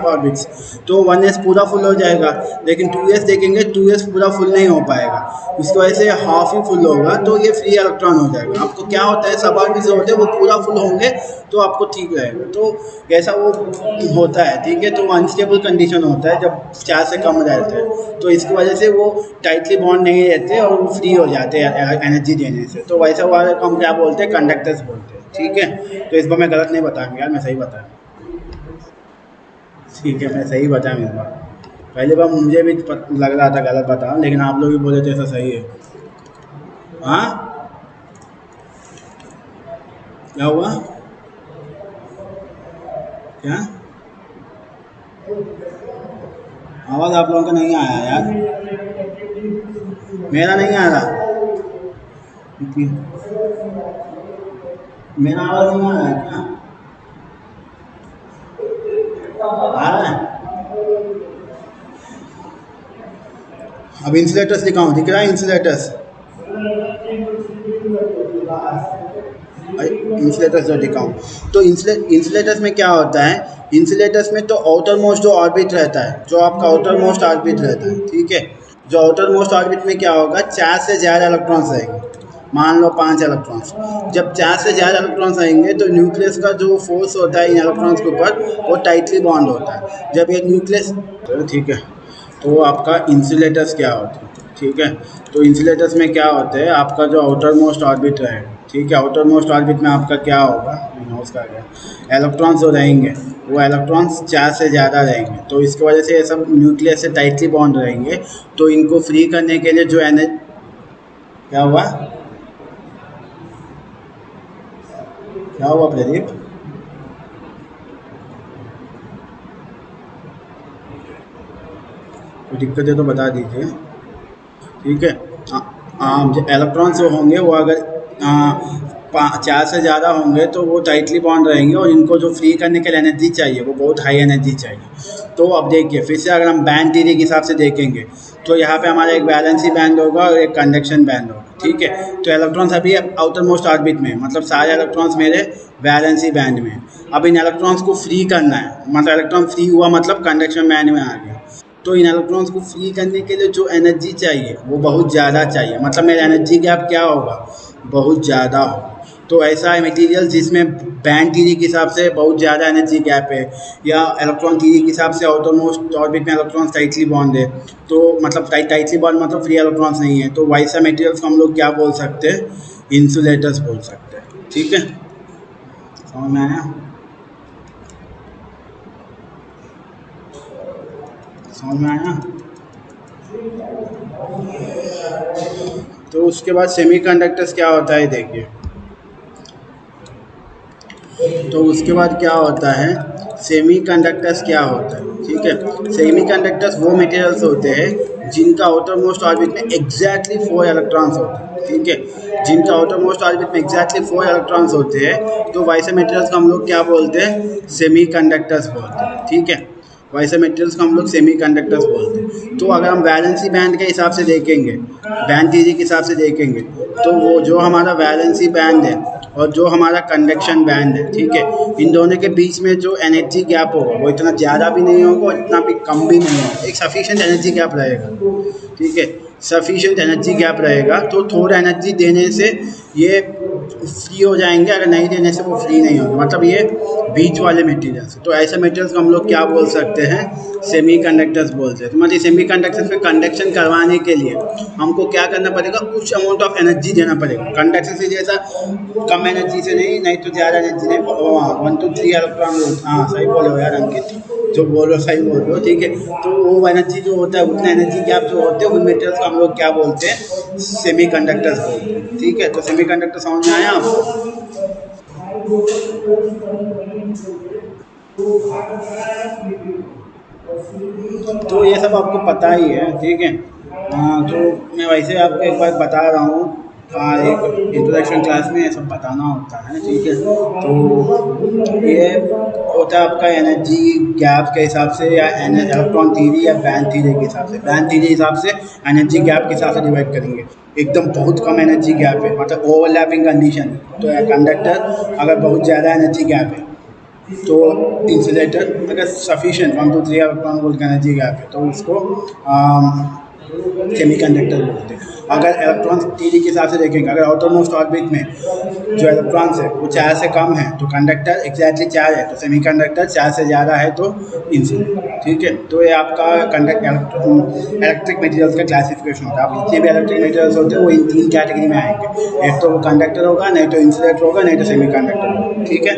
ऑर्बिट्स, तो 1s पूरा फुल हो जाएगा, लेकिन 2s देखेंगे 2s पूरा फुल नहीं हो पाएगा, इसकी वजह से हाफ ही फुल होगा, तो ये फ्री इलेक्ट्रॉन हो जाएगा। आपको क्या होता है, सब ऑर्बिट्स होते हैं वो पूरा फुल होंगे तो आपको ठीक रहेगा, तो ऐसा वो होता है। ठीक है, तो अनस्टेबल कंडीशन होता है जब 4 से कम रहते हैं, तो इसकी वजह से वो टाइटली बॉन्ड नहीं रहते और वो फ्री हो जाते हैं एनर्जी देने से। तो वैसा वाले को हम क्या बोलते हैं, कंडक्टर्स बोलते हैं। ठीक है, तो इस बार मैं गलत नहीं बताऊंगा यार, मैं सही बताया। ठीक है, मैं सही बताया इस बार। पहली बार मुझे भी लग रहा था गलत बताऊँ, लेकिन आप लोग भी बोले थे ऐसा सही है। हाँ, क्या हुआ, क्या आवाज़ आप लोगों का नहीं आया यार, मेरा नहीं आ रहा, मेरा आवाज़ नहीं आ रहा है क्या, आ रहा है? अब इंसुलेटर्स दिखाऊं, दिख रहा है इंसुलेटर्स, इंसुलेटर्स जो दिखाऊं, तो इंसुलेटर्स में क्या होता है, इंसुलेटर्स में तो आउटर मोस्ट जो ऑर्बिट रहता है, जो आपका आउटर मोस्ट ऑर्बिट रहता है। ठीक है, जो आउटर मोस्ट ऑर्बिट में क्या होगा, 4 से ज़्यादा इलेक्ट्रॉन्स रहेंगे, मान लो 5 इलेक्ट्रॉन्स। जब 4 से ज़्यादा इलेक्ट्रॉन्स आएंगे तो न्यूक्लियस का जो फोर्स होता है इन इलेक्ट्रॉन्स के ऊपर वो टाइटली बॉन्ड होता है। जब ये न्यूक्लियस, ठीक है, तो आपका इंसुलेटर्स क्या होते हैं। ठीक है, तो इंसुलेटर्स में क्या होते हैं, आपका जो आउटर मोस्ट ऑर्बिट रहेगा, ठीक है, आउटर मोस्ट ऑर्बिट में आपका क्या होगा, उसका क्या इलेक्ट्रॉन्स जो रहेंगे वो इलेक्ट्रॉन्स 4 से ज़्यादा रहेंगे, तो इसकी वजह से ये सब न्यूक्लियस से टाइटली बॉन्ड रहेंगे। तो इनको फ्री करने के लिए जो एनर्जी, क्या हुआ, क्या हुआ प्रदीप, कोई दिक्कत है तो बता दीजिए। ठीक है, इलेक्ट्रॉन्स जो होंगे वो अगर 4 से ज़्यादा होंगे तो वो टाइटली बॉन्ड रहेंगे और इनको जो फ्री करने के लिए एनर्जी चाहिए वो बहुत हाई एनर्जी चाहिए। तो अब देखिए फिर से अगर हम बैंड थ्योरी के हिसाब से देखेंगे तो यहाँ पे हमारा एक वैलेंसी बैंड होगा और एक कंडक्शन बैंड होगा, ठीक है। तो इलेक्ट्रॉन्स अभी आउटर मोस्ट ऑर्बिट में, मतलब सारे इलेक्ट्रॉन्स मेरे वैलेंसी बैंड में। अब इन इलेक्ट्रॉन्स को फ्री करना है, मतलब इलेक्ट्रॉन फ्री हुआ मतलब कंडक्शन बैंड में आ गया। तो इन इलेक्ट्रॉन्स को फ्री करने के लिए जो एनर्जी चाहिए वो बहुत ज़्यादा चाहिए, मतलब मेरा एनर्जी गैप क्या होगा, बहुत ज़्यादा होगा। तो ऐसा है मटेरियल जिसमें बैंड थ्योरी के हिसाब से बहुत ज़्यादा एनर्जी गैप है, या इलेक्ट्रॉन थ्योरी के हिसाब से आउटर मोस्ट ऑर्बिट में इलेक्ट्रॉन टाइटली बॉन्ड है। तो मतलब टाइटली बॉन्ड मतलब फ्री इलेक्ट्रॉन्स नहीं है, तो वैसा मटेरियल्स को हम लोग क्या बोल सकते हैं, इंसुलेटर्स बोल सकते हैं, ठीक है। समझ में आया? समझ में आया? तो उसके बाद सेमीकंडक्टर्स क्या होता है देखिए। तो उसके बाद क्या होता है, सेमीकंडक्टर्स क्या होता है, ठीक है। सेमीकंडक्टर्स वो मटेरियल्स होते हैं जिनका आउटर मोस्ट ऑर्बिट में एग्जैक्टली 4 इलेक्ट्रॉन्स होते हैं, ठीक है। जिनका आउटर मोस्ट ऑर्बिट में एग्जैक्टली 4 इलेक्ट्रॉन्स होते हैं, तो वैसे मटेरियल्स को हम लोग क्या बोलते हैं, सेमीकंडक्टर्स बोलते हैं, ठीक है। वैसे मटेरियल्स को हम लोग सेमीकंडक्टर्स बोलते हैं। तो अगर हम वैलेंसी बैंड के हिसाब से देखेंगे, बैंड थ्योरी के हिसाब से देखेंगे, तो वो जो हमारा वैलेंसी बैंड है और जो हमारा कंडक्शन बैंड है, ठीक है, इन दोनों के बीच में जो एनर्जी गैप होगा वो इतना ज़्यादा भी नहीं होगा और इतना भी कम भी नहीं होगा, एक सफिशिएंट एनर्जी गैप रहेगा, ठीक है। सफिशिएंट एनर्जी गैप रहेगा, तो थोड़ा एनर्जी देने से ये फ्री हो जाएंगे, अगर नहीं देने से वो फ्री नहीं होंगे, मतलब ये बीच वाले मटेरियल्स। तो ऐसे मटेरियल्स को हम लोग क्या बोल सकते हैं, सेमीकंडक्टर्स बोलते हैं। तो मतलब सेमीकंडक्टर्स में कंडक्शन करवाने के लिए हमको क्या करना पड़ेगा, कुछ अमाउंट ऑफ एनर्जी देना पड़ेगा। कंडक्शन से जैसा कम एनर्जी से नहीं तो ज़्यादा एनर्जी नहीं, 1 to 3 इलेक्ट्रॉन, हाँ सही बोल रहे हो यार अंकित, जो बोल रहे हो सही बोल रहे हो, ठीक है। तो वो एनर्जी जो होता है, उतना एनर्जी गैप जो होते हैं उन मटेरियल्स को हम लोग क्या बोलते हैं, सेमीकंडक्टर्स बोलते हैं, ठीक है। तो सेमीकंडक्टर समझ में आया आपको? तो ये सब आपको पता ही है, ठीक है। हाँ, तो मैं वैसे आपको एक बार बता रहा हूँ, एक इंट्रोडक्शन क्लास में ये सब बताना होता है, ठीक है। तो ये होता है आपका एनर्जी गैप के हिसाब से, या इलेक्ट्रॉन थ्योरी या बैंड थ्योरी के हिसाब से। बैंड थ्योरी के हिसाब से एनर्जी गैप के हिसाब से डिवाइड करेंगे। एकदम बहुत कम एनर्जी गैप है, मतलब ओवरलैपिंग कंडीशन, तो कंडक्टर अगर बहुत ज़्यादा एनर्जी गैप है, तो इंसुलेटर अगर सफिशिएंट 1 to 3 इलेक्ट्रॉन वोल्ट का एनर्जी गैप है, तो उसको सेमीकंडक्टर बोलते हैं। अगर इलेक्ट्रॉन थ्योरी के हिसाब से देखेंगे, अगर आउटर मोस्ट ऑर्बिट में जो इलेक्ट्रॉन्स है वो 4 से कम है तो कंडक्टर एग्जैक्टली 4 है, तो सेमीकंडक्टर 4 से ज़्यादा है तो इंसुलेटर, ठीक है। तो ये आपका इलेक्ट्रिक मटेरियल्स का क्लासिफिकेशन होता है। अब जितने भी इलेक्ट्रिक मटेरियल्स होते हैं वो इन 3 कैटेगरी में आएंगे, एक तो वो कंडक्टर होगा, नहीं तो इंसुलेटर होगा, नहीं तो सेमीकंडक्टर होगा, ठीक है।